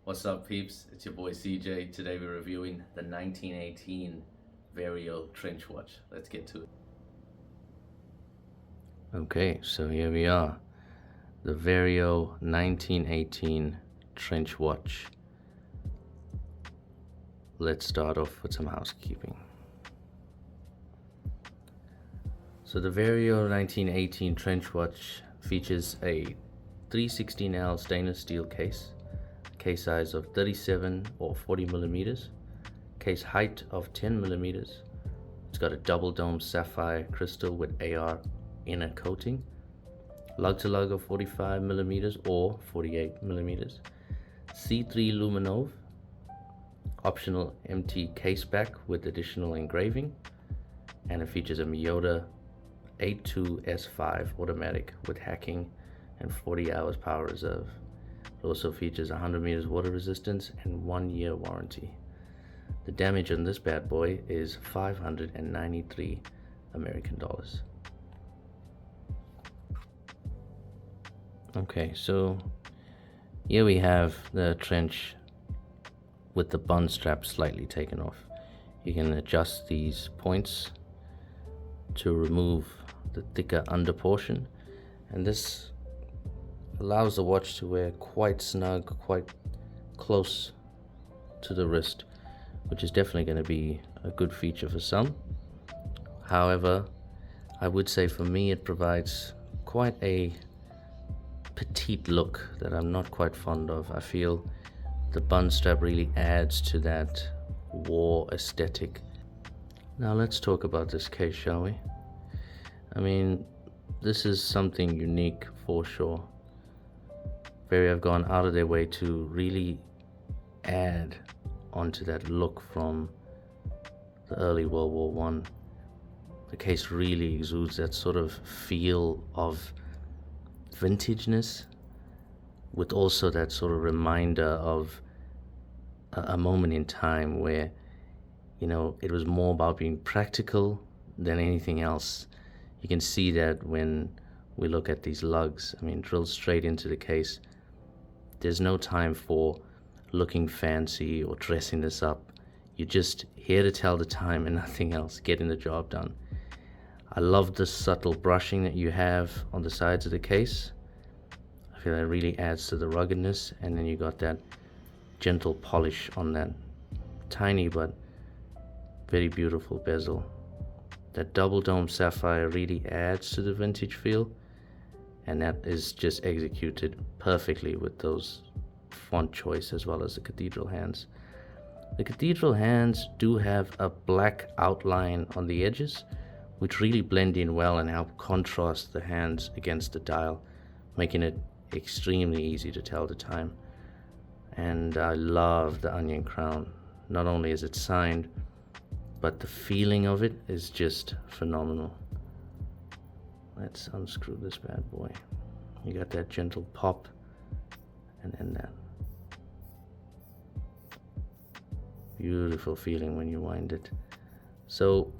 What's up, peeps? It's your boy CJ. Today we're reviewing the 1918 Vario Trench Watch. Let's get to it. Okay, so here we are. The Vario 1918 Trench Watch. Let's start off with some housekeeping. So the Vario 1918 Trench Watch features a 316L stainless steel case size of 37 or 40 millimeters, case height of 10 millimeters. It's got a double dome sapphire crystal with AR inner coating, lug to lug of 45 millimeters or 48 millimeters, C3 Luminov, optional MT case back with additional engraving, and it features a Miyota 82S5 automatic with hacking and 40 hours power reserve. It also features 100 meters water resistance and 1 year warranty. The damage on this bad boy is 593 American dollars. Okay, so here we have the trench with the bund strap slightly taken off. You can adjust these points to remove the thicker under portion, and this allows the watch to wear quite snug, quite close to the wrist, which is definitely going to be a good feature for some. However, I would say for me it provides quite a petite look that I'm not quite fond of. I feel the bund strap really adds to that war aesthetic. Now let's talk about this case, shall we? I mean, this is something unique for sure. Vario have gone out of their way to really add onto that look from the early World War One. The case really exudes that sort of feel of vintageness, with also that sort of reminder of a moment in time where, you know, it was more about being practical than anything else. You can see that when we look at these lugs. I mean, drilled straight into the case. There's no time for looking fancy or dressing this up. You're just here to tell the time and nothing else, getting the job done. I love the subtle brushing that you have on the sides of the case. I feel that really adds to the ruggedness, and then you got that gentle polish on that tiny but very beautiful bezel. That double dome sapphire really adds to the vintage feel, and that is just executed perfectly with those font choice as well as the cathedral hands. The cathedral hands do have a black outline on the edges, which really blend in well and help contrast the hands against the dial, making it extremely easy to tell the time. And I love the onion crown. Not only is it signed, but the feeling of it is just phenomenal. Let's unscrew this bad boy. You got that gentle pop, and then that beautiful feeling when you wind it. So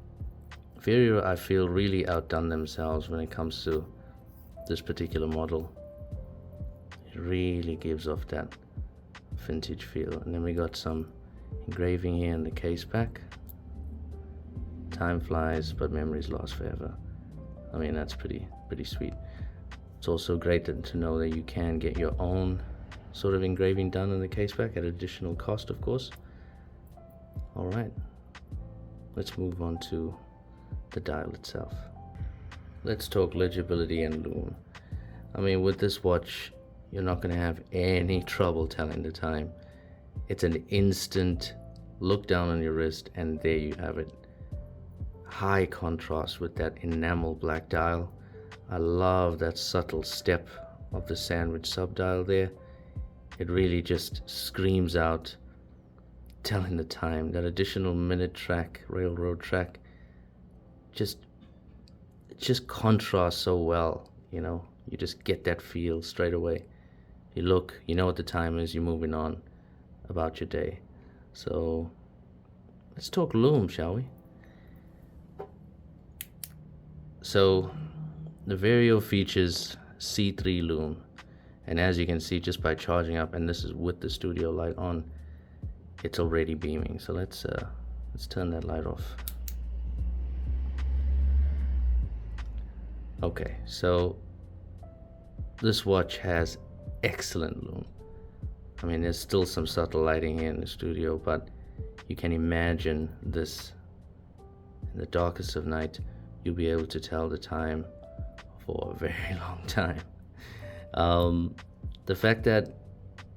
Vario, I feel, really outdone themselves when it comes to this particular model. It really gives off that vintage feel. And then we got some engraving here in the case back. Time flies, but memories last forever. I mean, that's pretty sweet. It's also great to know that you can get your own sort of engraving done in the case back at additional cost, of course. All right, let's move on to the dial itself. Let's talk legibility and lume. I mean, with this watch, you're not going to have any trouble telling the time. It's an instant look down on your wrist, and there you have it. High contrast with that enamel black dial. I love that subtle step of the sandwich subdial there. It really just screams out telling the time. That additional minute track, railroad track, just contrasts so well, you know. You just get that feel straight away. You look, you know what the time is, you're moving on about your day. So let's talk lume, shall we? So the Vario features C3 lume. And as you can see, just by charging up, and this is with the studio light on, it's already beaming. So let's turn that light off. Okay, so this watch has excellent lume. I mean, there's still some subtle lighting here in the studio, but you can imagine this in the darkest of night. You'll be able to tell the time for a very long time. The fact that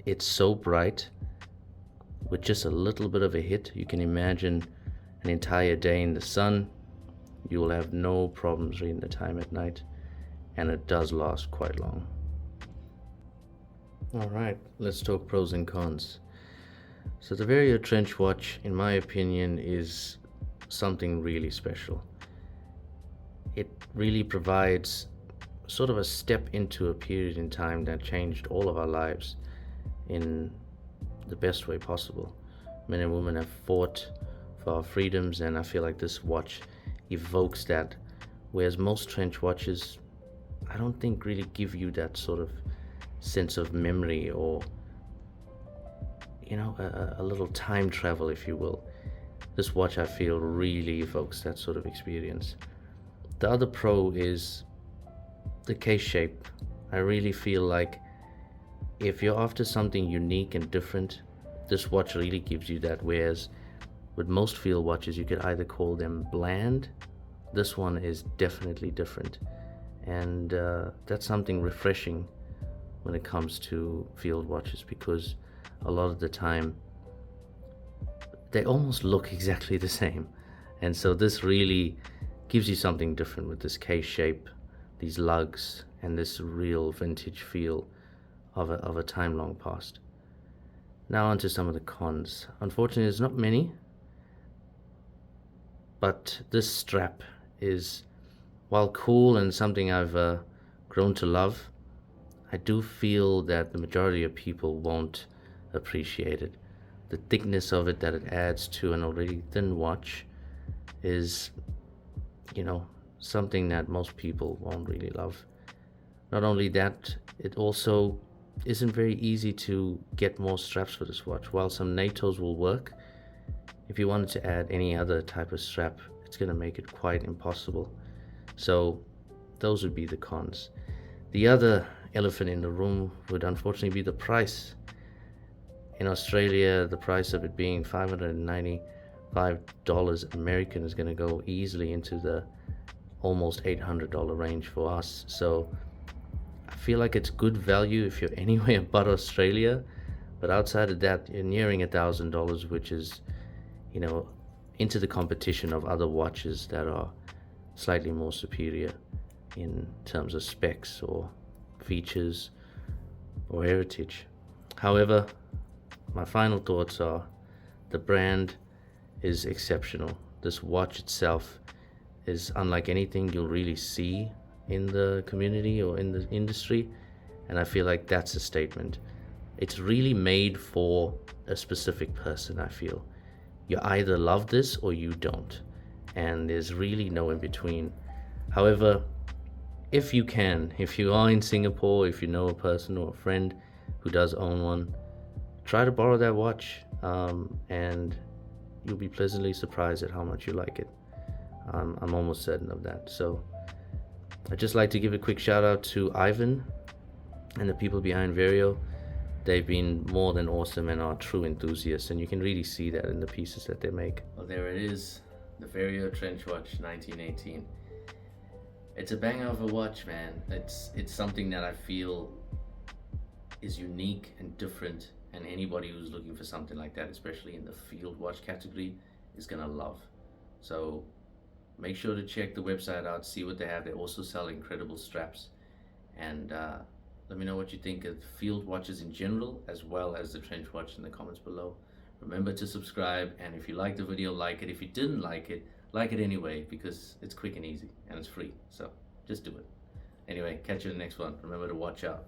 it's so bright, with just a little bit of a hit, you can imagine an entire day in the sun. You will have no problems reading the time at night, and it does last quite long. All right, let's talk pros and cons. So the Vario Trench watch, in my opinion, is something really special. It really provides sort of a step into a period in time that changed all of our lives in the best way possible. Men and women have fought for our freedoms, and I feel like this watch evokes that, whereas most trench watches, I don't think really give you that sort of sense of memory, or a little time travel, if you will. This watch, I feel, really evokes that sort of experience. The other pro is the case shape. I really feel like if you're after something unique and different, this watch really gives you that, whereas with most field watches you could either call them bland. This one is definitely different, and that's something refreshing when it comes to field watches, because a lot of the time they almost look exactly the same, and so this really gives you something different with this case shape, these lugs, and this real vintage feel of a time long past. Now onto some of the cons. Unfortunately, there's not many, but this strap is, while cool and something I've grown to love, I do feel that the majority of people won't appreciate it. The thickness of it that it adds to an already thin watch is, something that most people won't really love. Not only that, it also isn't very easy to get more straps for this watch. While some NATOs will work, if you wanted to add any other type of strap, it's going to make it quite impossible. So those would be the cons. The other elephant in the room would unfortunately be the price. In Australia, the price of it being $595 American is going to go easily into the almost $800 range for us. So I feel like it's good value if you're anywhere but Australia, but outside of that, you're nearing $1,000, which is, into the competition of other watches that are slightly more superior in terms of specs or features or heritage. However, my final thoughts are the brand is exceptional. This watch itself is unlike anything you'll really see in the community or in the industry, and I feel like that's a statement. It's really made for a specific person. I feel you either love this or you don't, and there's really no in between. However, if you are in Singapore, if you know a person or a friend who does own one, try to borrow that watch, and you'll be pleasantly surprised at how much you like it. I'm almost certain of that. So I'd just like to give a quick shout out to Ivan and the people behind Vario. They've been more than awesome and are true enthusiasts, and you can really see that in the pieces that they make. Well, there it is, the Vario Trench Watch 1918. It's a banger of a watch, man. It's something that I feel is unique and different, and anybody who's looking for something like that, especially in the field watch category, is gonna love. So make sure to check the website out, see what they have. They also sell incredible straps, and let me know what you think of field watches in general, as well as the trench watch, in the comments below. Remember to subscribe, and if you liked the video, like it. If you didn't like it anyway, because it's quick and easy and it's free, so just do it. Anyway, catch you in the next one. Remember to watch out.